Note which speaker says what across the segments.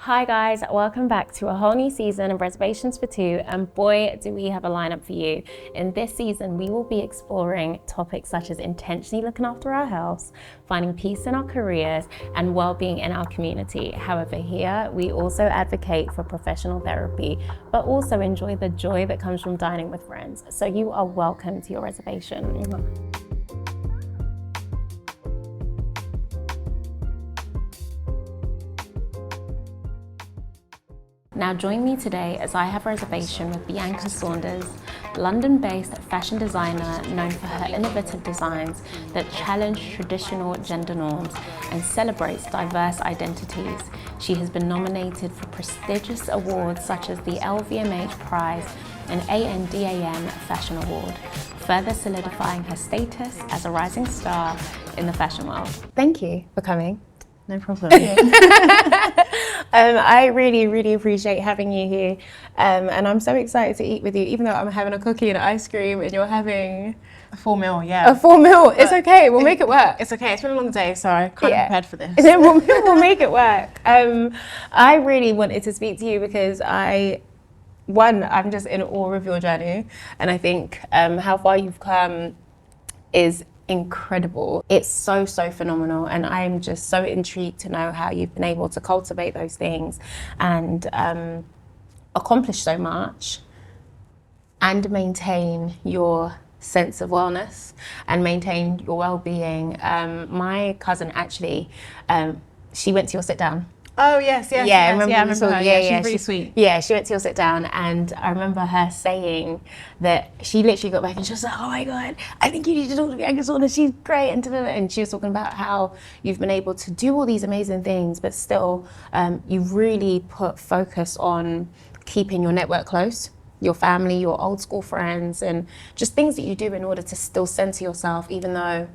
Speaker 1: Hi guys, welcome back to a whole new season of Reservations for Two, and boy do we have a lineup for you. In this season we will be exploring topics such as intentionally looking after our health, finding peace in our careers and well-being in our community. However, here we also advocate for professional therapy, but also enjoy the joy that comes from dining with friends. So you are welcome to your reservation. Now join me today as I have a reservation with Bianca Saunders, London-based fashion designer known for her innovative designs that challenge traditional gender norms and celebrates diverse identities. She has been nominated for prestigious awards such as the LVMH Prize and ANDAM Fashion Award, further solidifying her status as a rising star in the fashion world. Thank you for coming.
Speaker 2: No problem.
Speaker 1: I really appreciate having you here, and I'm so excited to eat with you, even though I'm having a cookie and ice cream and you're having
Speaker 2: a full meal, yeah.
Speaker 1: A full meal, it's okay, we'll make it work.
Speaker 2: It's okay, it's been a long day, so I kind of prepared for this.
Speaker 1: We'll make it work. I really wanted to speak to you because I'm just in awe of your journey, and I think how far you've come is incredible. It's so phenomenal, and I'm just so intrigued to know how you've been able to cultivate those things and accomplish so much and maintain your sense of wellness and maintain your well-being. My cousin actually, she went to your sit down.
Speaker 2: Oh yes.
Speaker 1: I remember her.
Speaker 2: Yeah, she's really sweet.
Speaker 1: Yeah, she went to your sit down, and I remember her saying that she literally got back and she was like, "Oh my God, I think you need to talk to Bianca Saunders. She's great." And she was talking about how you've been able to do all these amazing things, but still, you really put focus on keeping your network close, your family, your old school friends, and just things that you do in order to still center yourself, even though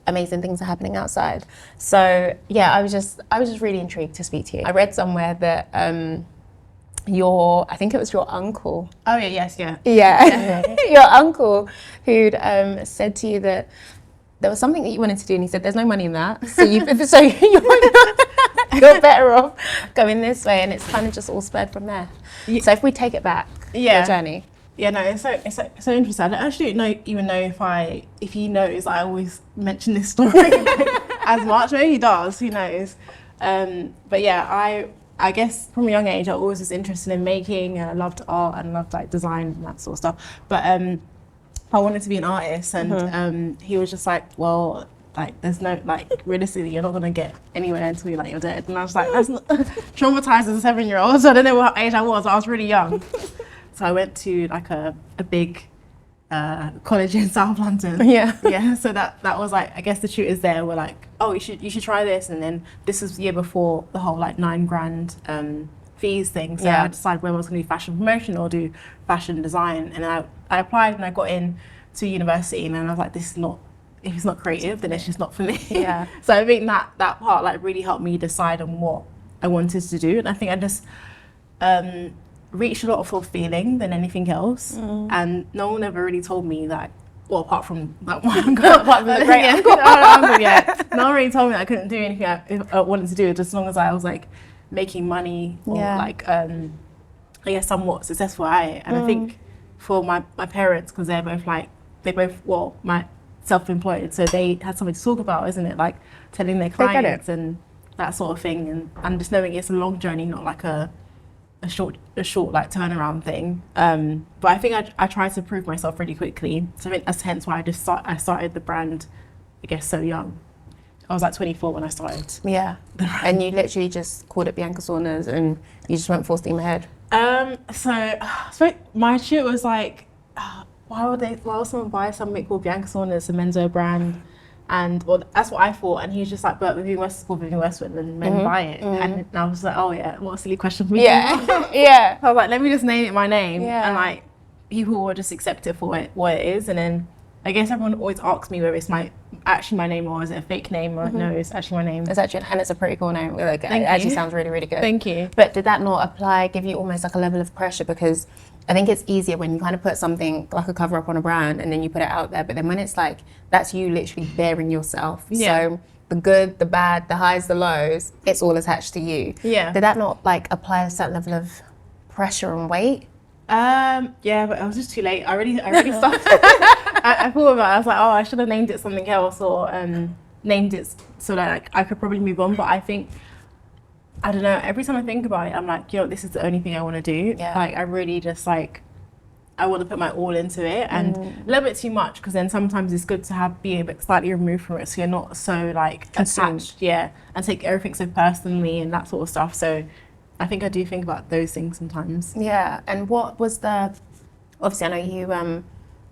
Speaker 1: amazing things are happening outside. So yeah, I was just really intrigued to speak to you. I read somewhere that I think it was your uncle.
Speaker 2: Oh yeah, yes, yeah.
Speaker 1: Yeah, your uncle who'd said to you that there was something that you wanted to do, and he said, "There's no money in that, so you're better off going this way," and it's kind of just all spurred from there. Yeah. So if we take it back, your journey.
Speaker 2: Yeah, no, it's so interesting. I don't actually even know if he knows I always mention this story as much. Maybe he does, who knows. But yeah, I guess from a young age I always was interested in making, and I loved art and loved like design and that sort of stuff. But I wanted to be an artist, and he was just like, well, like there's no, like realistically you're not gonna get anywhere until you're dead. And I was like, that's not traumatized as a 7-year-old. So I don't know what age I was. I was really young. So I went to like a big college in South London. Yeah. So that was like, I guess the tutors there were like, "Oh, you should try this." And then this was the year before the whole like $9,000 fees thing. So I decided whether I was going to do fashion promotion or do fashion design. And I applied and I got in to university, and then I was like, if it's not creative, then it's just not for me.
Speaker 1: Yeah.
Speaker 2: So I think that part like really helped me decide on what I wanted to do. And I think I just reached a lot of fulfilling than anything else, and no one ever really told me that. Well, apart from that one uncle, apart from the great uncle, no one really told me that I couldn't do anything I wanted to do, just as long as I was like making money or like I guess somewhat successful at it. And I think for my parents, because they're both my self-employed, so they had something to talk about, isn't it? Like telling their clients and that sort of thing, and just knowing it's a long journey, not like a short like turnaround thing. But I think I tried to prove myself really quickly. So I think that's hence why I started the brand, I guess, so young. I was like 24 when I started.
Speaker 1: Yeah. And you literally just called it Bianca Saunders and you just went full steam ahead.
Speaker 2: So my tutor was like, why would someone buy something called Bianca Saunders, a menswear brand? And well, that's what I thought, and he was just like, "But Vivienne Westwood's called Vivienne Westwood, and men buy it." And I was like, "Oh yeah, what a silly question for me."
Speaker 1: Yeah.
Speaker 2: I was like, "Let me just name it my name," and like people will just accept it for what it is. And then I guess everyone always asks me whether it's my name or is it a fake name, or no, it's actually my name.
Speaker 1: It's actually, and it's a pretty cool name. Like, it actually sounds really good.
Speaker 2: Thank you.
Speaker 1: But did that not give you almost like a level of pressure? Because I think it's easier when you kind of put something like a cover up on a brand and then you put it out there. But then when it's like, that's you literally bearing yourself.
Speaker 2: Yeah.
Speaker 1: So the good, the bad, the highs, the lows, it's all attached to you.
Speaker 2: Yeah.
Speaker 1: Did that not like apply a certain level of pressure and weight?
Speaker 2: Yeah, but I was just too late. I already stopped. I thought about it. I was like, oh, I should have named it something else, or named it so that like I could probably move on. But I think, I don't know, every time I think about it, I'm like, you know, this is the only thing I want to do.
Speaker 1: Yeah.
Speaker 2: Like, I really just like, I want to put my all into it, and a little bit too much, because then sometimes it's good to be a bit slightly removed from it, so you're not so like attached, and take everything so personally and that sort of stuff. So I think I do think about those things sometimes.
Speaker 1: Yeah. And what was obviously I know you,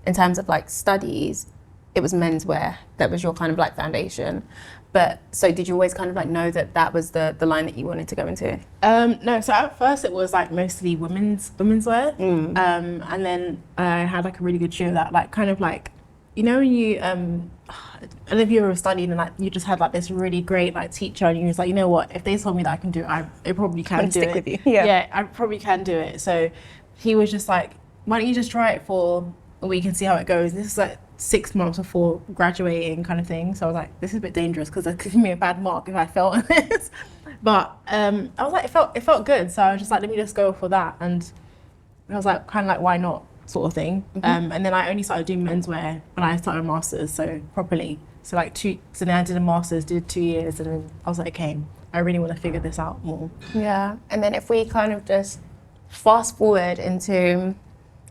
Speaker 1: in terms of like studies, it was menswear that was your kind of like foundation. But so did you always kind of like know that was the line that you wanted to go into?
Speaker 2: No, so at first it was like mostly women's wear. And then I had like a really good show that like kind of like, you know, when you, I don't know if you ever studied and like you just had like this really great like teacher, and you was like, you know what, if they told me that I can do it, I probably can do
Speaker 1: stick
Speaker 2: it.
Speaker 1: with you. Yeah,
Speaker 2: I probably can do it. So he was just like, why don't you just try it for a week and see how it goes? This is like 6 months before graduating kind of thing. So I was like, this is a bit dangerous because it could give me a bad mark if I fail on this. But I was like, it felt good. So I was just like, let me just go for that. And I was like, kind of like, why not sort of thing. And then I only started doing menswear when I started a master's, so properly. So like so then I did a master's, did 2 years, and then I was like, okay, I really want to figure this out more.
Speaker 1: Yeah. And then if we kind of just fast forward into,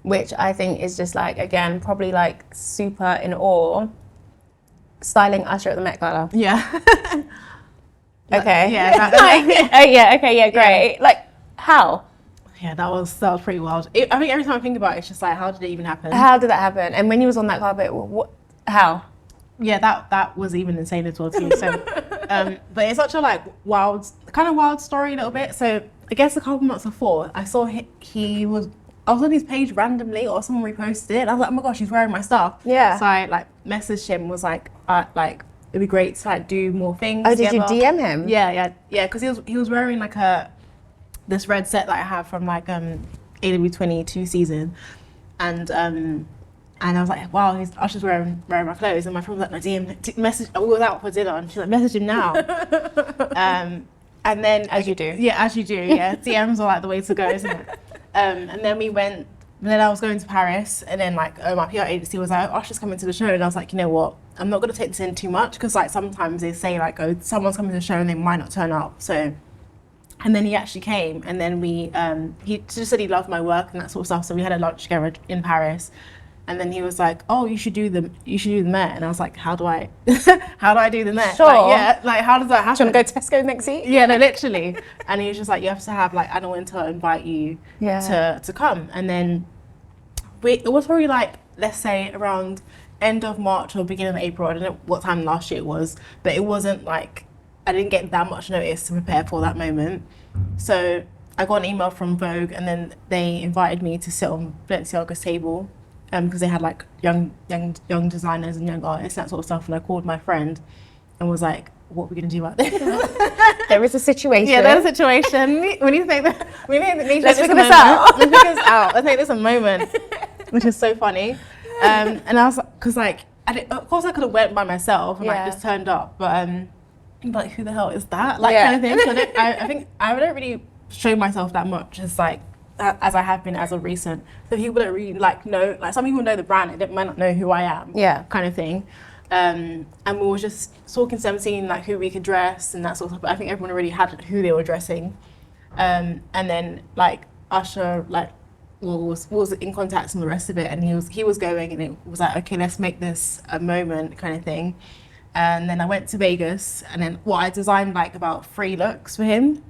Speaker 1: which I think is just like, again, probably like super in awe, styling Usher at the Met Gala.
Speaker 2: Yeah.
Speaker 1: Okay.
Speaker 2: Yeah.
Speaker 1: Oh yeah. Okay. Yeah. Great. Yeah. Like, how?
Speaker 2: Yeah, that was pretty wild. I think every time I think about it, it's just like, how did it even happen?
Speaker 1: How did that happen? And when you was on that carpet, how?
Speaker 2: Yeah, that was even insane as well too. So, but it's such a like wild story a little bit. So I guess a couple months before, I saw I was on his page randomly, or someone reposted it, and I was like, oh my gosh, he's wearing my stuff.
Speaker 1: Yeah.
Speaker 2: So I like messaged him, was like, it'd be great to like do more things.
Speaker 1: Oh,
Speaker 2: together.
Speaker 1: did you DM him?
Speaker 2: Yeah, because he was wearing like this red set that I have from like AW22 season, and I was like, wow, Usher's wearing my clothes, and my friend was like, no, DM message. We were out for dinner, and she's like, message him now. And then
Speaker 1: as you do.
Speaker 2: Yeah, as you do. Yeah, DMs are like the way to go, isn't it? And then then I was going to Paris, and then like my PR agency was like, Usher's coming to the show, and I was like, you know what, I'm not going to take this in too much, because like sometimes they say like, oh, someone's coming to the show and they might not turn up. So, and then he actually came, and then he just said he loved my work and that sort of stuff. So we had a lunch together in Paris, and then he was like, oh, you should do the Met. And I was like, how do I do the Met?
Speaker 1: Sure.
Speaker 2: Like, yeah, like how does that happen?
Speaker 1: Do you want to go to Tesco next week?
Speaker 2: Yeah, no, literally. And he was just like, you have to have like, I don't want to invite you to come. And then it was probably like, let's say around end of March or beginning of April. I don't know what time last year it was, but it wasn't like, I didn't get that much notice to prepare for that moment. So I got an email from Vogue, and then they invited me to sit on Balenciaga's table, because they had like young designers and young artists, that sort of stuff. And I called my friend and was like, what are we going to do about this?
Speaker 1: There is a situation.
Speaker 2: Yeah, there's a situation. We need to take
Speaker 1: Let's figure this out.
Speaker 2: Let's figure this out. Let's make this a moment, which is so funny. And I was like, because like, of course I could have went by myself and like just turned up, but like, who the hell is that? Like kind of thing. So I think I don't really show myself that much as like, as I have been as of recent. So people don't really like know, like some people know the brand, they might not know who I am. Yeah. Kind of thing. And we were just talking 17, like who we could dress and that sort of stuff. But I think everyone already had who they were dressing. And then like Usher like was in contact and the rest of it, and he was going, and it was like, okay, let's make this a moment kind of thing. And then I went to Vegas, and then I designed like about 3 looks for him.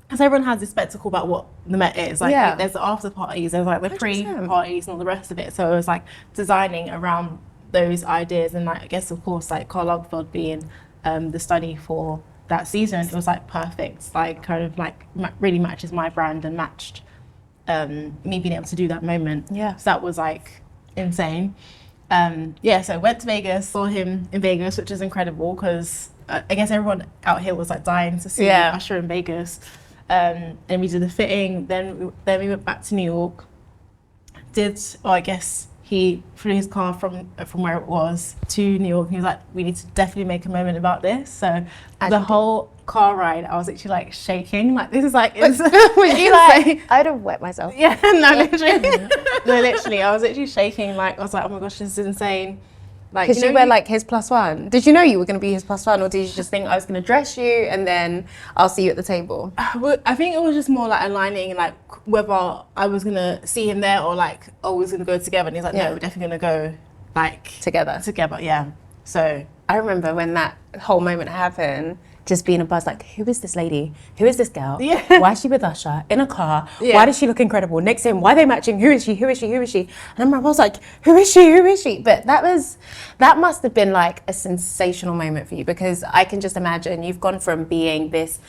Speaker 2: Because everyone has this spectacle about what the Met is. Like there's the after parties, there's like the pre-parties and all the rest of it. So it was like designing around those ideas, and like I guess of course like Karl Lagerfeld being the study for that season, it was like perfect, like kind of like really matches my brand and matched me being able to do that moment. Yeah. So that was like insane. So I went to Vegas, saw him in Vegas, which is incredible because I guess everyone out here was like dying to see Usher in Vegas. And we did the fitting, then we went back to New York, I guess he flew his car from where it was to New York. He was like, we need to definitely make a moment about this. So the whole car ride, I was actually like shaking. Like, this is like,
Speaker 1: was you like, I'd have wet myself.
Speaker 2: Yeah, no, literally. No, literally, I was literally shaking. Like, I was like, oh my gosh, this is insane. Like,
Speaker 1: because you were like his +1. Did you know you were going to be his +1, or did you just think I was going to dress you and then I'll see you at the table?
Speaker 2: I think it was just more like aligning, like whether I was going to see him there or like, oh, we was going to go together. And he's like, no, we're definitely going to go like
Speaker 1: together, yeah.
Speaker 2: So
Speaker 1: I remember when that whole moment happened, just being a buzz, like, who is this lady? Who is this girl?
Speaker 2: Yeah.
Speaker 1: Why is she with Usher in a car?
Speaker 2: Yeah.
Speaker 1: Why does she look incredible? Next to him, why are they matching? Who is she? Who is she? Who is she? And I was like, who is she? Who is she? But that must have been like a sensational moment for you, because I can just imagine you've gone from being this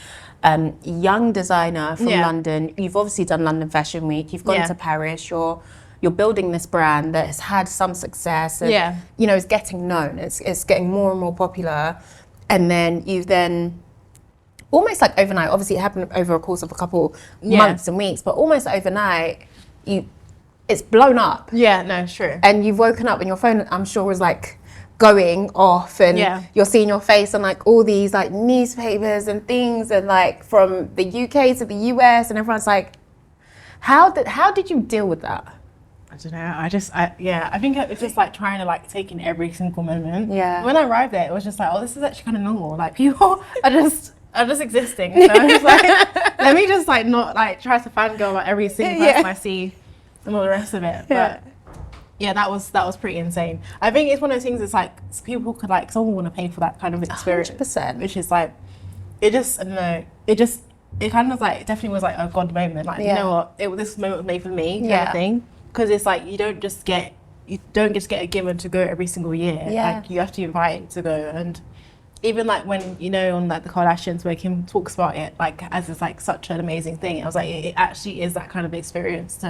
Speaker 1: young designer from London. You've obviously done London Fashion Week. You've gone to Paris. You're building this brand that has had some success and you know, is getting known. It's getting more and more popular. And then you've almost like overnight, obviously it happened over a course of a couple months and weeks, but almost overnight, it's blown up.
Speaker 2: Yeah, no, it's true.
Speaker 1: And you've woken up and your phone, I'm sure, was like going off, and you're seeing your face on like all these like newspapers and things, and like from the UK to the US, and everyone's like, how did you deal with that?
Speaker 2: I don't know. I think it's just like trying to like take in every single moment.
Speaker 1: Yeah.
Speaker 2: When I arrived there, it was just like, oh, this is actually kind of normal. Like, people are just existing. So I was like, let me just like not like try to fangirl about every single person I see and all the rest of it. But yeah, that was pretty insane. I think it's one of those things. It's like people could like, someone want to pay for that kind of experience,
Speaker 1: 100%.
Speaker 2: which is like, it just, I don't know, it kind of like definitely was like a God moment. Like, you know what, this moment was made for me, kind of thing. Because it's like you don't just get a given to go every single year. Like, you have to invite to go. And even like when, you know, on like the Kardashians, where Kim talks about it like as it's like such an amazing thing, I was like, it actually is that kind of experience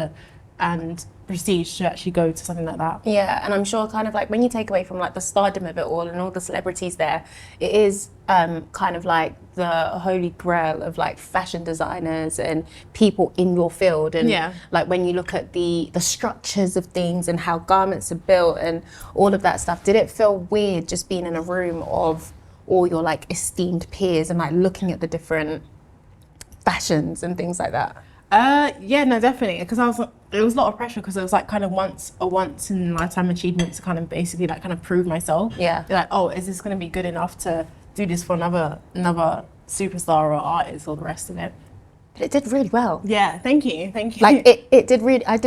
Speaker 2: and prestige to actually go to something like that.
Speaker 1: Yeah, and I'm sure kind of like when you take away from like the stardom of it all and all the celebrities there, it is kind of like the holy grail of like fashion designers and people in your field. And like when you look at the structures of things and how garments are built and all of that stuff, did it feel weird just being in a room of all your like esteemed peers and like looking at the different fashions and things like that?
Speaker 2: Yeah, no, definitely. Because it was a lot of pressure, because it was like kind of a once in a lifetime achievement to kind of basically like kind of prove myself. Yeah. Like, oh, is this going to be good enough to do this for another superstar or artist or the rest of it?
Speaker 1: But it did really well.
Speaker 2: Yeah, thank you.
Speaker 1: Like it did really. I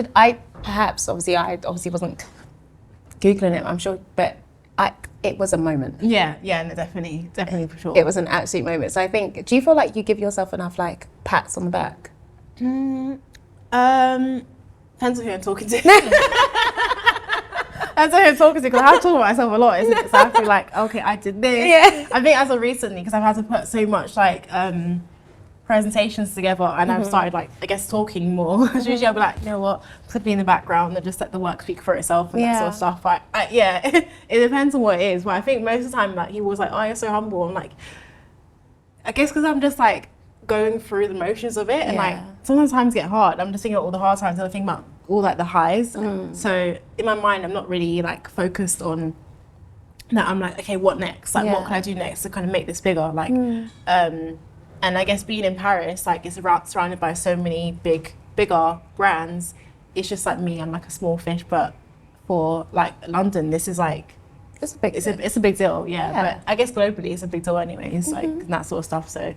Speaker 1: obviously wasn't Googling it, I'm sure, but it was a moment.
Speaker 2: Yeah, no, definitely for sure.
Speaker 1: It was an absolute moment. So I think, do you feel like you give yourself enough like pats on the back?
Speaker 2: Depends on who I'm talking to. Depends on who I'm talking to, because I have to talk about myself a lot, isn't it? So I feel like, okay, I did this. Yeah. I think as of recently, because I've had to put so much like presentations together, and I've started like, I guess, talking more. Because usually I'll be like, you know what, put me in the background and just let the work speak for itself and that sort of stuff. But it depends on what it is. But I think most of the time, like, he was like, oh, you're so humble. I'm like, I guess because I'm just like going through the motions of it, and like sometimes times get hard. I'm just thinking about all the hard times, and I think about all like the highs. So in my mind, I'm not really like focused on that. I'm like, okay, what next? Like, what can I do next to kind of make this bigger? Like, and I guess being in Paris, like, it's surrounded by so many bigger brands. It's just like me, I'm like a small fish. But for like London, this is like, it's a big deal. But I guess globally, it's a big deal anyways. Like that sort of stuff. So.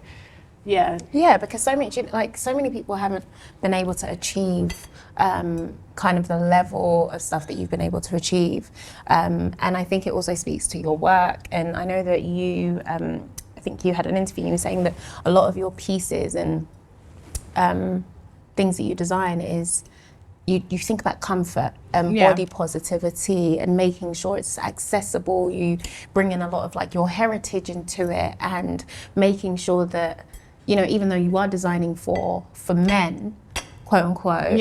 Speaker 2: Yeah, because so many people haven't been able to achieve kind of the level of stuff that you've been able to achieve, and I think it also speaks to your work. And I know that you, I think you had an interview and you were saying that a lot of your pieces and things that you design is you think about comfort and body positivity and making sure it's accessible. You bring in a lot of like your heritage into it, and making sure that, you know, even though you are designing for men, quote unquote,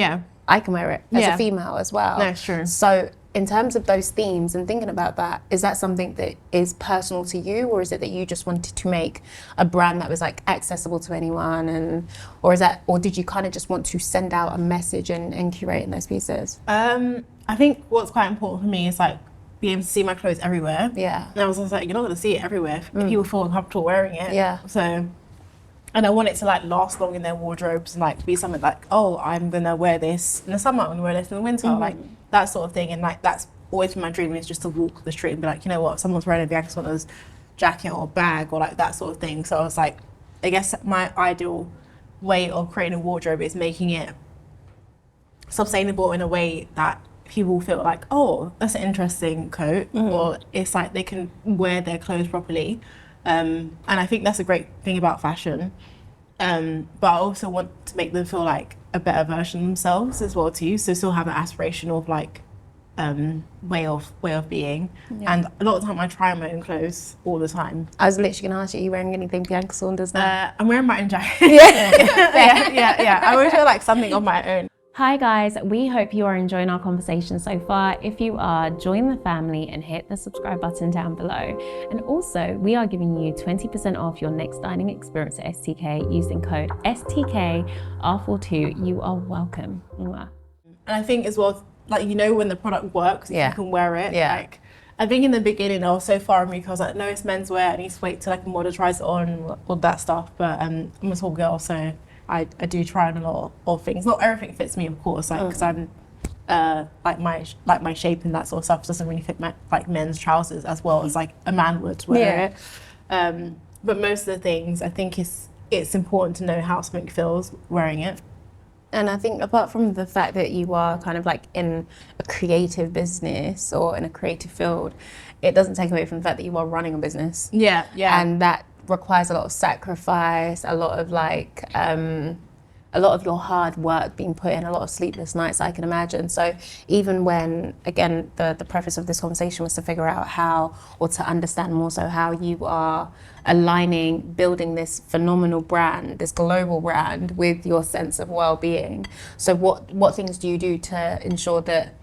Speaker 2: I can wear it as a female as well. No, sure.
Speaker 1: So in terms of those themes and thinking about that, is that something that is personal to you, or is it that you just wanted to make a brand that was like accessible to anyone, and or did you kind of just want to send out a message and curate in those pieces?
Speaker 2: I think what's quite important for me is like being able to see my clothes everywhere.
Speaker 1: Yeah.
Speaker 2: And I was just like, you're not going to see it everywhere if people feel uncomfortable wearing it.
Speaker 1: Yeah.
Speaker 2: So, and I want it to like last long in their wardrobes and like be something like, oh, I'm going to wear this in the summer, I'm going to wear this in the winter, like that sort of thing. And like that's always been my dream, is just to walk the street and be like, you know what, someone's wearing a Bianca Saunders jacket or bag or like that sort of thing. So I was like, I guess my ideal way of creating a wardrobe is making it sustainable in a way that people feel like, oh, that's an interesting coat, or it's like they can wear their clothes properly. And I think that's a great thing about fashion. But I also want to make them feel like a better version of themselves as well too. So still have an aspiration of like way of being.
Speaker 1: Yeah.
Speaker 2: And a lot of the time I try on my own clothes all the time.
Speaker 1: I was literally going to ask you, are you wearing anything Bianca Saunders now?
Speaker 2: I'm wearing my own jacket. Yeah. I always wear like something of my own.
Speaker 3: Hi guys, we hope you are enjoying our conversation so far. If you are, join the family and hit the subscribe button down below. And also, we are giving you 20% off your next dining experience at STK using code STKR42. You are welcome. Mwah.
Speaker 2: And I think as well, like, you know, when the product works, you can wear it.
Speaker 1: Yeah.
Speaker 2: Like, I think in the beginning, I was so far removed. I was like, no, it's menswear. I need to wait till like a model tries it on, all that stuff. But I'm a tall girl, so I do try on a lot of things. Not everything fits me, of course, like because I'm like my shape and that sort of stuff doesn't really fit my like men's trousers as well as like a man would wear it. But most of the things, I think it's important to know how something feels wearing it.
Speaker 1: And I think apart from the fact that you are kind of like in a creative business or in a creative field, it doesn't take away from the fact that you are running a business.
Speaker 2: Yeah.
Speaker 1: And that requires a lot of sacrifice, a lot of like, a lot of your hard work being put in, a lot of sleepless nights, I can imagine. So even when, again, the preface of this conversation was to figure out how, or to understand more so how you are aligning, building this phenomenal brand, this global brand with your sense of well-being. So what things do you do to ensure that,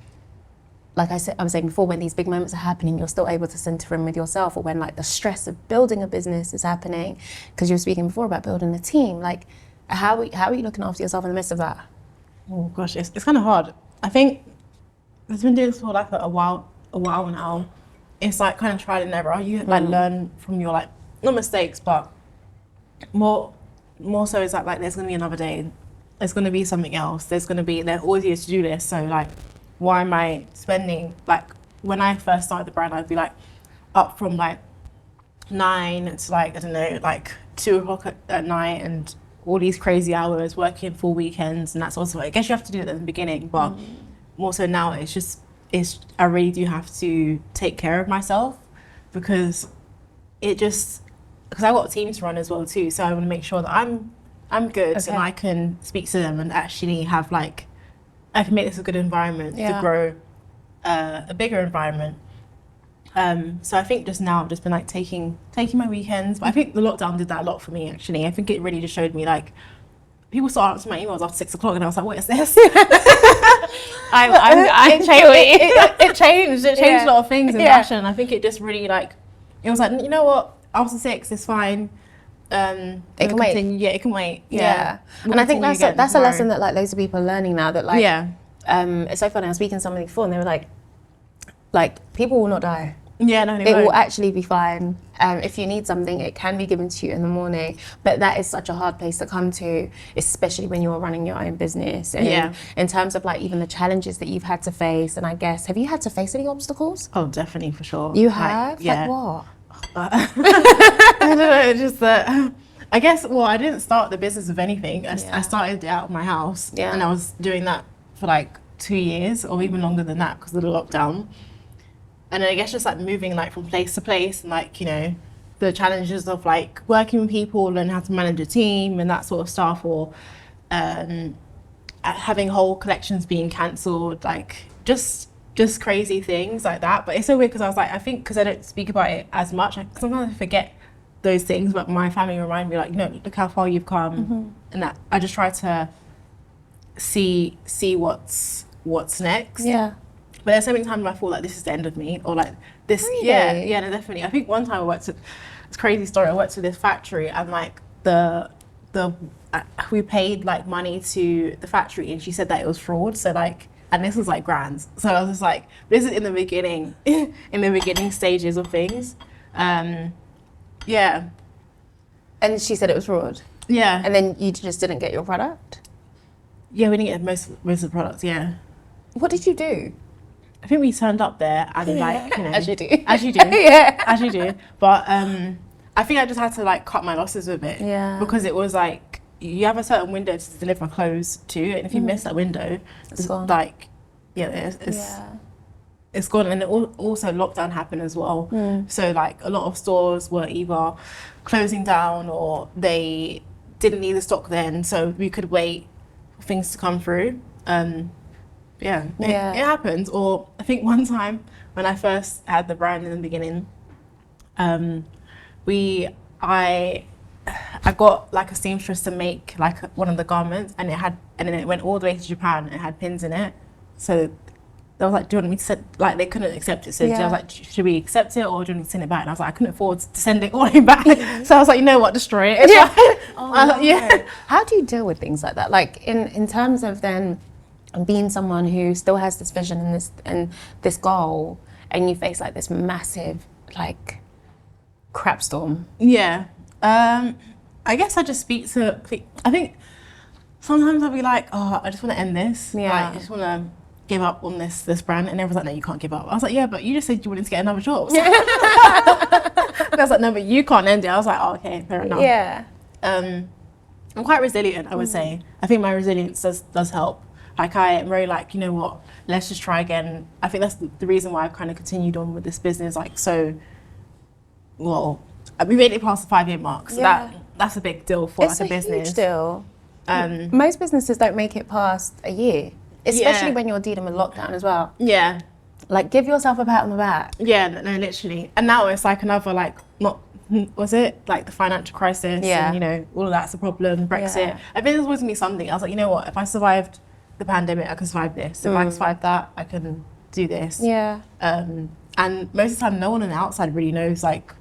Speaker 1: like I was saying before, when these big moments are happening, you're still able to center in with yourself, or when like the stress of building a business is happening, because you were speaking before about building a team, like how are you looking after yourself in the midst of that?
Speaker 2: Oh gosh, it's kind of hard. I think I've been doing this for like a while now. It's like kind of trial and error. You like learn from your like, not mistakes, but more so is like there's gonna be another day, there's gonna be something else, there's always a to-do list. So like, why am I spending, like when I first started the brand, I'd be like up from like 9 to like, I don't know, like 2 o'clock at night, and all these crazy hours, working full weekends and that sort of stuff. I guess you have to do it at the beginning, but more so now I really do have to take care of myself, because I got a team to run as well too. So I want to make sure that I'm good, and I can speak to them and actually have like, I can make this a good environment to grow a bigger environment. So I think just now I've just been like taking my weekends, but I think the lockdown did that a lot for me actually. I think it really just showed me like, people started answering my emails after 6 o'clock and I was like, what is this? It changed a lot of things in fashion. I think it just really like, it was like, you know what, after 6 it's fine.
Speaker 1: It can wait.
Speaker 2: Yeah, it can wait.
Speaker 1: And I think that's a lesson that like loads of people are learning now, that like it's so funny. I was speaking to somebody before and they were like people will not die.
Speaker 2: Yeah, no,
Speaker 1: it will actually be fine. If you need something, it can be given to you in the morning. But that is such a hard place to come to, especially when you're running your own business. And in terms of like even the challenges that you've had to face, and I guess, have you had to face any obstacles?
Speaker 2: Oh, definitely, for sure.
Speaker 1: You have? Like what?
Speaker 2: I don't know, just that. I guess, well, I didn't start the business with anything. I started it out of my house, and I was doing that for like 2 years or even longer than that because of the lockdown. And then I guess just like moving like from place to place, and like, you know, the challenges of like working with people and how to manage a team and that sort of stuff, or having whole collections being cancelled, like just crazy things like that. But it's so weird because I was like, I think because I don't speak about it as much, sometimes I forget those things, but my family remind me like, you know, look how far you've come, and that I just try to see what's next.
Speaker 1: Yeah.
Speaker 2: But there's so many times I thought like this is the end of me, or like this.
Speaker 1: Really?
Speaker 2: Yeah, no, definitely. I think one time I worked at, it's a crazy story. I worked at this factory, and like we paid like money to the factory, and she said that it was fraud. So like, and this was like grand. So I was just like, this is in the beginning, in the beginning stages of things. Yeah.
Speaker 1: And she said it was fraud.
Speaker 2: Yeah.
Speaker 1: And then you just didn't get your product?
Speaker 2: Yeah, we didn't get most of the products, yeah.
Speaker 1: What did you do?
Speaker 2: I think we turned up there and like, you know.
Speaker 1: As you do.
Speaker 2: As you do.
Speaker 1: Yeah.
Speaker 2: As you do. But I think I just had to like cut my losses a bit.
Speaker 1: Yeah.
Speaker 2: Because it was like, you have a certain window to deliver clothes to, and if you miss that window,
Speaker 1: It's gone.
Speaker 2: like, it's gone. And also lockdown happened as well. So like a lot of stores were either closing down or they didn't need the stock then, so we could wait for things to come through. It happens. Or I think one time when I first had the brand in the beginning, I got like a seamstress to make like one of the garments, and then it went all the way to Japan and it had pins in it. So they was like, do you want me to send, like they couldn't accept it. So I was like, should we accept it or do you want me to send it back? And I was like, I couldn't afford to send it all the way back. So I was like, you know what, destroy it.
Speaker 1: Yeah. How do you deal with things like that? Like in terms of then being someone who still has this vision and this goal, and you face like this massive like crap storm.
Speaker 2: Yeah. I guess I just speak to, I think sometimes I'll be like, oh, I just want to end this.
Speaker 1: Yeah.
Speaker 2: Like, I just want to give up on this brand. And everyone's like, no, you can't give up. I was like, yeah, but you just said you wanted to get another job. So I was like, no, but you can't end it. I was like, oh, okay, fair enough.
Speaker 1: Yeah.
Speaker 2: I'm quite resilient, I would say. I think my resilience does help. Like I am very like, you know what, let's just try again. I think that's the reason why I've kind of continued on with this business. Like, so, well, we made it past the 5-year mark. So that's a big deal for like a business.
Speaker 1: It's a huge deal. Most businesses don't make it past a year, especially when you're dealing with lockdown as well.
Speaker 2: Yeah.
Speaker 1: Like, give yourself a pat on the back.
Speaker 2: Yeah, no, literally. And now it's like another, like, was it like the financial crisis?
Speaker 1: Yeah.
Speaker 2: And, you know, all of that's a problem, Brexit.
Speaker 1: Yeah.
Speaker 2: I think there's always gonna be something. I was like, you know what, if I survived the pandemic, I can survive this. If I survived that, I can do this.
Speaker 1: Yeah.
Speaker 2: And most of the time, no one on the outside really knows, like,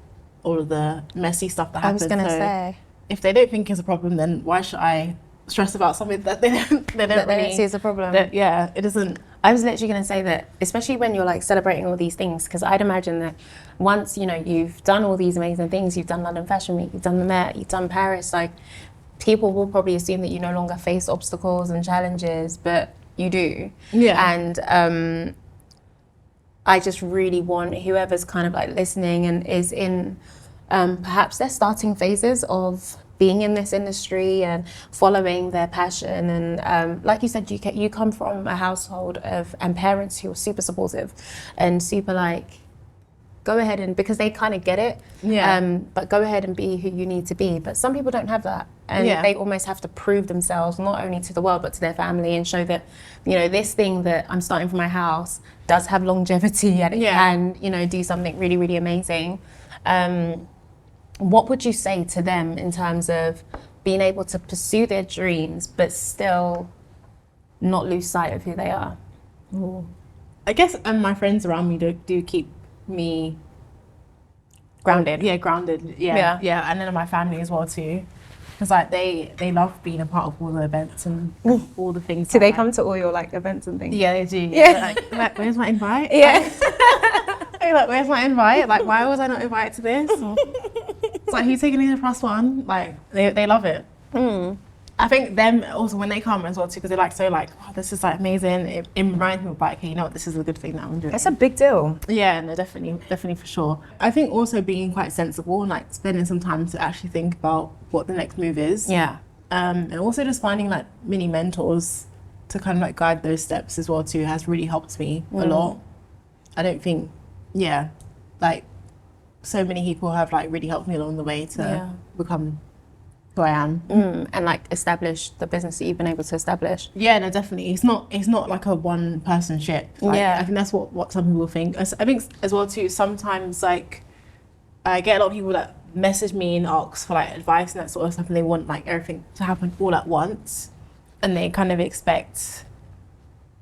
Speaker 2: all of the messy stuff that happens.
Speaker 1: I was gonna say.
Speaker 2: If they don't think it's a problem, then why should I stress about something that they don't really
Speaker 1: see as a problem?
Speaker 2: Yeah, it isn't.
Speaker 1: I was literally going to say that, especially when you're like celebrating all these things, because I'd imagine that once, you know, you've done all these amazing things, you've done London Fashion Week, you've done the Met, you've done Paris, like people will probably assume that you no longer face obstacles and challenges, but you do.
Speaker 2: Yeah.
Speaker 1: And I just really want whoever's kind of like listening and is in perhaps their starting phases of being in this industry and following their passion, and like you said, you come from a household and parents who are super supportive and super like, go ahead, and because they kind of get it, but go ahead and be who you need to be. But some people don't have that, and they almost have to prove themselves not only to the world but to their family, and show that, you know, this thing that I'm starting from my house does have longevity and it can, you know, do something really, really amazing. What would you say to them in terms of being able to pursue their dreams but still not lose sight of who they are?
Speaker 2: Ooh. I guess my friends around me do keep me
Speaker 1: grounded.
Speaker 2: Yeah, grounded. Yeah, and then my family as well too, because like they love being a part of all the events and all the things.
Speaker 1: Do they come to all your like events and things?
Speaker 2: Yeah, they do.
Speaker 1: Yeah.
Speaker 2: Like, where's my invite?
Speaker 1: Yeah.
Speaker 2: Like, where's my invite? Like, why was I not invited to this? Or, it's like, who's taking me to +1? Like, they love it. I think them also when they come as well too, because they're like so like, oh, this is like amazing. It reminds me of like, hey, you know what, this is a good thing that I'm doing.
Speaker 1: It's a big deal.
Speaker 2: Yeah, no, definitely for sure. I think also being quite sensible and like spending some time to actually think about what the next move is.
Speaker 1: Yeah.
Speaker 2: And also just finding like mini mentors to kind of like guide those steps as well too has really helped me a lot. I don't think, like so many people have like really helped me along the way to become who I am.
Speaker 1: And like establish the business that you've been able to establish.
Speaker 2: Yeah, no, definitely. It's not like a one person ship. Like, I think that's what some people think. I think as well too, sometimes like I get a lot of people that message me and ask for like advice and that sort of stuff, and they want like everything to happen all at once, and they kind of expect,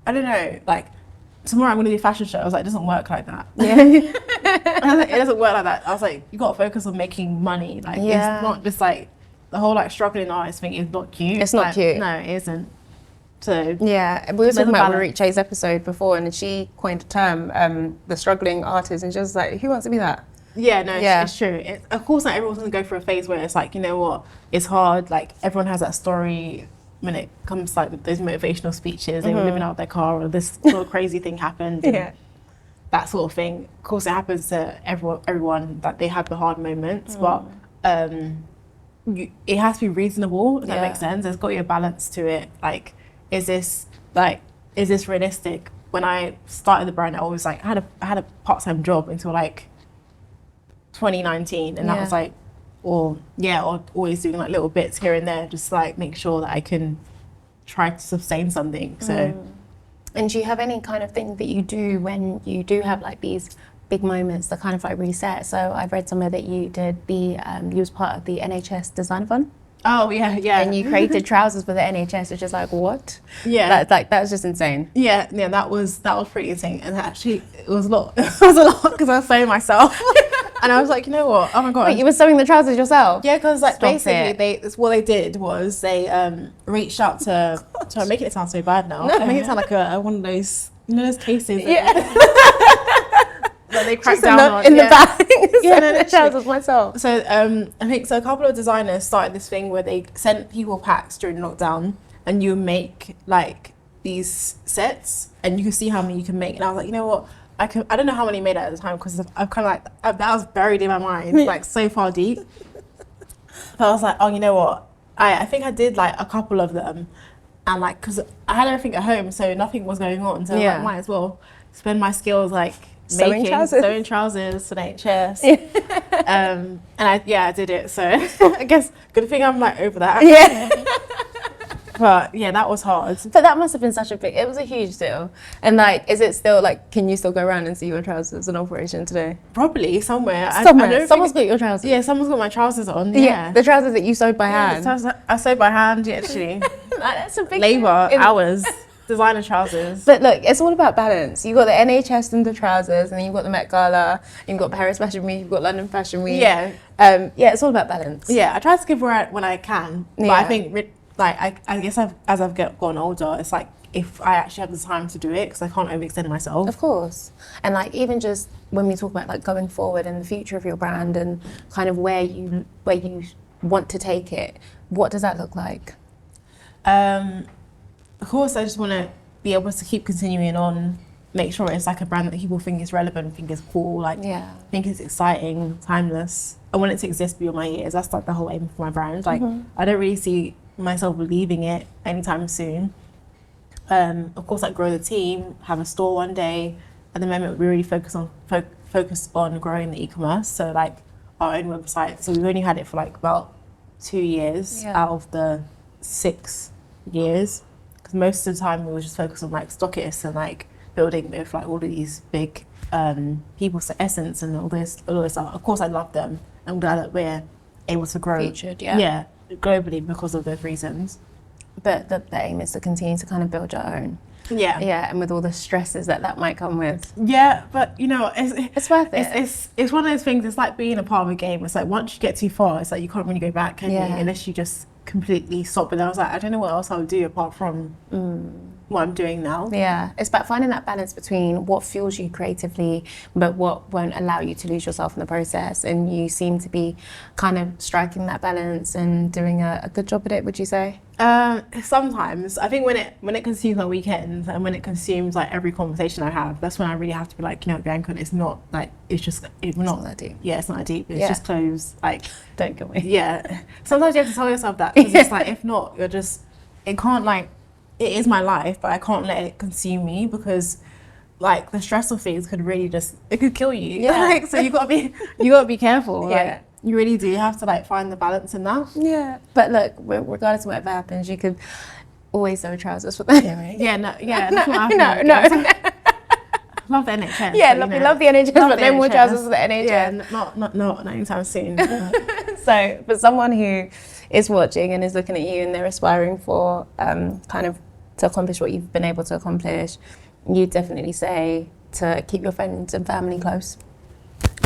Speaker 2: I don't know, like tomorrow I'm going to do a fashion show. I was like, it doesn't work like that.
Speaker 1: Yeah.
Speaker 2: I was like, it doesn't work like that. I was like, you got to focus on making money. Like,
Speaker 1: Yeah.
Speaker 2: it's not just like the whole like struggling artist thing is not cute.
Speaker 1: It's not
Speaker 2: Like,
Speaker 1: cute.
Speaker 2: No, it isn't. So
Speaker 1: Yeah, we were
Speaker 2: There's
Speaker 1: talking
Speaker 2: a
Speaker 1: about
Speaker 2: balance.
Speaker 1: Mariche's episode before, and she coined a term, the struggling artist, and she was like, "Who wants to be that?"
Speaker 2: yeah, no,
Speaker 1: Yeah.
Speaker 2: it's true. Of course, not everyone's going to go through a phase where it's like, you know what, it's hard. Like everyone has that story when it comes to like those motivational speeches. They were living out their car, or this sort of crazy thing happened. and
Speaker 1: Yeah.
Speaker 2: That sort of thing. Of course, it happens to everyone that they have the hard moments, but it has to be reasonable. If that
Speaker 1: Yeah.
Speaker 2: makes sense. There's got to be a balance to it. Like, is this realistic? When I started the brand, I was like, I had a part-time job until like 2019, and that
Speaker 1: Yeah.
Speaker 2: was like, or always doing like little bits here and there, just like make sure that I can try to sustain something. So.
Speaker 1: And do you have any kind of thing that you do when you do have like these big moments that kind of like reset? So I've read somewhere that you did you was part of the NHS Design Fund,
Speaker 2: Oh yeah.
Speaker 1: and you created trousers for the NHS, which is like what?
Speaker 2: Yeah.
Speaker 1: That was just insane.
Speaker 2: Yeah, that was pretty insane, and actually it was a lot. It was a lot because I was sewing myself, and I was like, you know what? Oh my god!
Speaker 1: Wait, you were sewing the trousers yourself?
Speaker 2: Yeah, because like
Speaker 1: Stop
Speaker 2: basically
Speaker 1: it.
Speaker 2: what they did was they reached out to. So I'm making it sound so bad now. I'm making it sound like one of those those cases.
Speaker 1: Yeah.
Speaker 2: That they cracked
Speaker 1: Just
Speaker 2: down on
Speaker 1: in the bag.
Speaker 2: Yeah, no,
Speaker 1: the
Speaker 2: literally.
Speaker 1: trousers myself.
Speaker 2: So I think a couple of designers started this thing where they sent people packs during lockdown, and you make like these sets, and you can see how many you can make. And I was like, you know what? I don't know how many I made at the time because I've kind of like that was buried in my mind, like so far deep. But I was like, oh, you know what? I think I did like a couple of them, and like because I had everything at home, so nothing was going on. So I was
Speaker 1: Yeah.
Speaker 2: like, might as well spend my skills like
Speaker 1: Sewing
Speaker 2: making trousers for the NHS. And I did it. So I guess good thing I'm like over that.
Speaker 1: Yeah.
Speaker 2: But yeah, that was hard.
Speaker 1: But that must have been such a big, it was a huge deal. And like, is it still like, can you still go around and see your trousers in operation today?
Speaker 2: Probably somewhere.
Speaker 1: Somewhere.
Speaker 2: I don't
Speaker 1: Someone's
Speaker 2: think
Speaker 1: got your trousers.
Speaker 2: yeah, someone's got my trousers on.
Speaker 1: Yeah.
Speaker 2: Yeah.
Speaker 1: The trousers that you sewed by hand.
Speaker 2: I sewed by hand, yeah, actually.
Speaker 1: That's a big
Speaker 2: Labour,
Speaker 1: deal.
Speaker 2: hours, designer trousers.
Speaker 1: But look, it's all about balance. You've got the NHS and the trousers, and then you've got the Met Gala, you've got Paris Fashion Week, you've got London Fashion Week.
Speaker 2: Yeah.
Speaker 1: Yeah, it's all about balance.
Speaker 2: Yeah, I try to give when I can. But
Speaker 1: Yeah.
Speaker 2: I think, like, I guess as I've gotten older, it's like if I actually have the time to do it, because I can't overextend myself.
Speaker 1: Of course. And like even just when we talk about like going forward and the future of your brand and kind of where you want to take it, what does that look like?
Speaker 2: Of course, I just want to be able to keep continuing on, make sure it's like a brand that people think is relevant, think is cool, like
Speaker 1: Yeah.
Speaker 2: think it's exciting, timeless. I want it to exist beyond my years. That's like the whole aim for my brand. Like I don't really see myself leaving it anytime soon. Of course, like grow the team, have a store one day. At the moment, we really focus on growing the e-commerce. So like our own website. So we've only had it for like about 2 years out of the 6 years. Because most of the time we were just focused on like stockists and like building with like all of these big people, so Essence and all this stuff. Of course, I love them. I'm glad that we're able to grow.
Speaker 1: Featured, yeah.
Speaker 2: Yeah, globally because of those reasons.
Speaker 1: But the aim is to continue to kind of build your own.
Speaker 2: Yeah.
Speaker 1: Yeah, and with all the stresses that might come with.
Speaker 2: Yeah, but you know,
Speaker 1: It's worth it.
Speaker 2: It's one of those things. It's like being a part of a game. It's like once you get too far, it's like you can't really go back, can you? Unless you just completely stop. But I was like, I don't know what else I would do apart from what I'm doing now.
Speaker 1: Yeah, it's about finding that balance between what fuels you creatively, but what won't allow you to lose yourself in the process. And you seem to be kind of striking that balance and doing a good job at it, would you say?
Speaker 2: Sometimes I think when it consumes my weekends and when it consumes like every conversation I have, that's when I really have to be like, you know, Bianca, it's not like it's not
Speaker 1: that deep.
Speaker 2: Yeah, it's not that deep. It's just clothes. Like,
Speaker 1: Don't get me.
Speaker 2: yeah. Sometimes you have to tell yourself that because it's like if not, you're just it can't like it is my life, but I can't let it consume me because like the stressful things could really it could kill you.
Speaker 1: Yeah.
Speaker 2: Like, so you gotta be careful.
Speaker 1: Yeah.
Speaker 2: Like, you really do have to like find the balance in that.
Speaker 1: Yeah, but look, regardless of whatever happens, you could always sew trousers for them.
Speaker 2: Yeah, that's what
Speaker 1: No.
Speaker 2: Love the NHS.
Speaker 1: Yeah,
Speaker 2: but, you know,
Speaker 1: love the NHS,
Speaker 2: love
Speaker 1: but
Speaker 2: the
Speaker 1: no more
Speaker 2: NHS.
Speaker 1: trousers for the NHS.
Speaker 2: Yeah, not anytime soon.
Speaker 1: So, for someone who is watching and is looking at you and they're aspiring for kind of to accomplish what you've been able to accomplish, you'd definitely say to keep your friends and family close.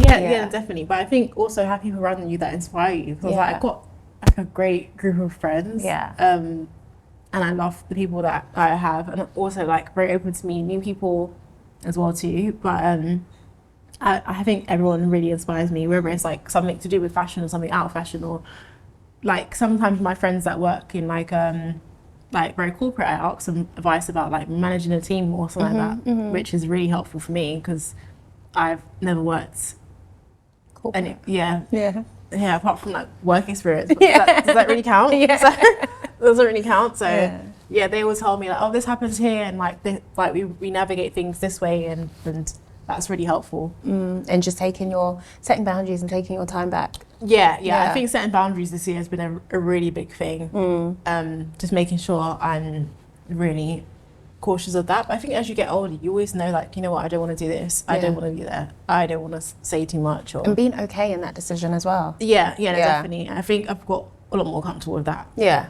Speaker 2: Yeah, definitely. But I think also have people around you that inspire you. Because like, I've got like a great group of friends.
Speaker 1: Yeah.
Speaker 2: And I love the people that I have, and also like very open to meeting new people as well too. But I think everyone really inspires me, whether it's like something to do with fashion or something out of fashion, or like sometimes my friends that work in like very corporate, I ask them advice about like managing a team or something like that, which is really helpful for me because I've never worked.
Speaker 1: Corporate.
Speaker 2: Yeah, apart from like work experience. Does that really count?
Speaker 1: Yeah.
Speaker 2: So, doesn't really count. So yeah, they always tell me like, oh, this happens here, and like we navigate things this way, and that's really helpful.
Speaker 1: And just setting boundaries and taking your time back.
Speaker 2: Yeah. I think setting boundaries this year has been a really big thing. Just making sure I'm really cautious of that. But I think as you get older, you always know, like, you know what, I don't want to do this. I don't want to do that. I don't want to say too much.
Speaker 1: And being okay in that decision as well.
Speaker 2: Yeah, definitely. I think I've got a lot more comfortable with that.
Speaker 1: Yeah.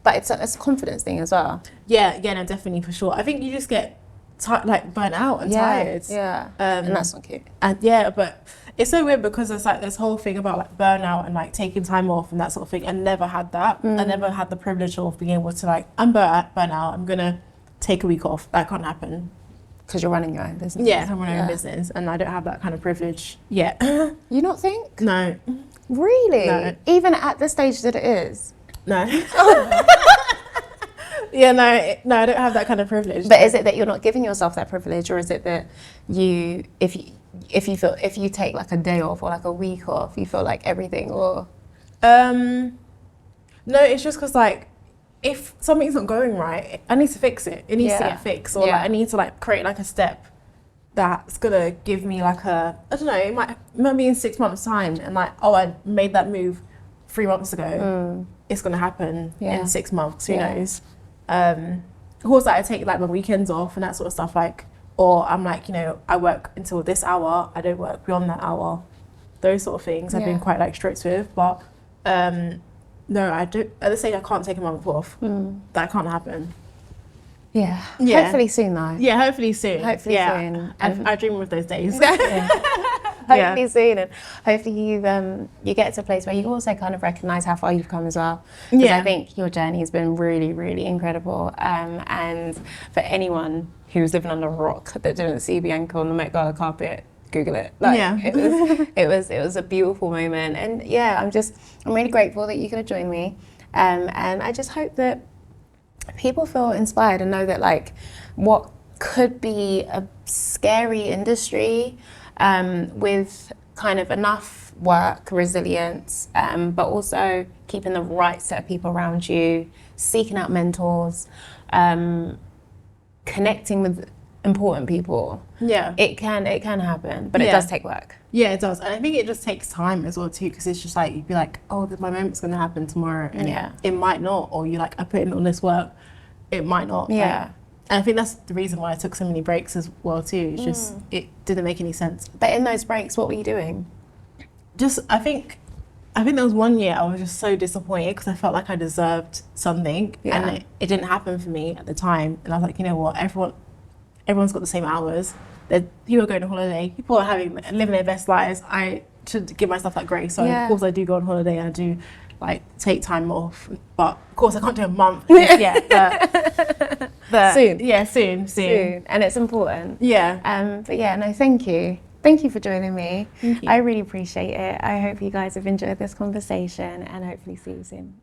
Speaker 1: But it's a confidence thing as well.
Speaker 2: Yeah, no, definitely, for sure. I think you just get burnt out and tired.
Speaker 1: Yeah. And that's not cute.
Speaker 2: And but it's so weird because it's like this whole thing about like burnout and like taking time off and that sort of thing. I never had that. I never had the privilege of being able to like, I'm burnt out, I'm gonna take a week off. That can't happen.
Speaker 1: Because you're running your own business.
Speaker 2: Yeah, I'm running my own business, and I don't have that kind of privilege yet.
Speaker 1: You not think?
Speaker 2: No.
Speaker 1: Really?
Speaker 2: No.
Speaker 1: Even at the stage that it is?
Speaker 2: No. Yeah, no, I don't have that kind of privilege.
Speaker 1: But is it that you're not giving yourself that privilege, or is it that if you take like a day off or like a week off, you feel like everything, or?
Speaker 2: No, it's just because like, if something's not going right, I need to fix it. It needs to get fixed, or like I need to like create like a step that's gonna give me like I don't know, it might be in 6 months' time, and like, oh, I made that move 3 months ago. It's gonna happen in 6 months. Who knows? Of course, like, I take like my weekends off and that sort of stuff. Like, or I'm like, you know, I work until this hour. I don't work beyond that hour. Those sort of things I've been quite like strict with, but. No, I do. At the stage, I can't take a month off. That can't happen.
Speaker 1: Yeah. Hopefully soon, though.
Speaker 2: Yeah, hopefully soon.
Speaker 1: Soon.
Speaker 2: And I dream of those days.
Speaker 1: Hopefully soon, and hopefully you get to a place where you also kind of recognise how far you've come as well. Because I think your journey has been really, really incredible. And for anyone who's living under a rock that didn't see Bianca on the Met Gala carpet, Google it. It was a beautiful moment, and I'm really grateful that you could have joined me, and I just hope that people feel inspired and know that like what could be a scary industry with kind of enough work, resilience, but also keeping the right set of people around you, seeking out mentors, connecting with important people. It can happen, but it does take work.
Speaker 2: Yeah, it does. And I think it just takes time as well too, because it's just like, you'd be like, oh, my moment's going to happen tomorrow, and it might not, or you like, I put in all this work, it might not. And I think that's the reason why I took so many breaks as well too. It's just, it didn't make any sense.
Speaker 1: But in those breaks, what were you doing?
Speaker 2: I think there was one year I was just so disappointed because I felt like I deserved something, and it didn't happen for me at the time. And I was like, you know what, everyone's got the same hours. People are going on holiday. People are living their best lives. I should give myself that grace. So of course I do go on holiday, and I do like take time off. But of course I can't do a month yet. But
Speaker 1: soon.
Speaker 2: Yeah, soon.
Speaker 1: And it's important.
Speaker 2: Yeah.
Speaker 1: But yeah, no, thank you. Thank you for joining me.
Speaker 2: Thank you.
Speaker 1: I really appreciate it. I hope you guys have enjoyed this conversation, and hopefully see you soon.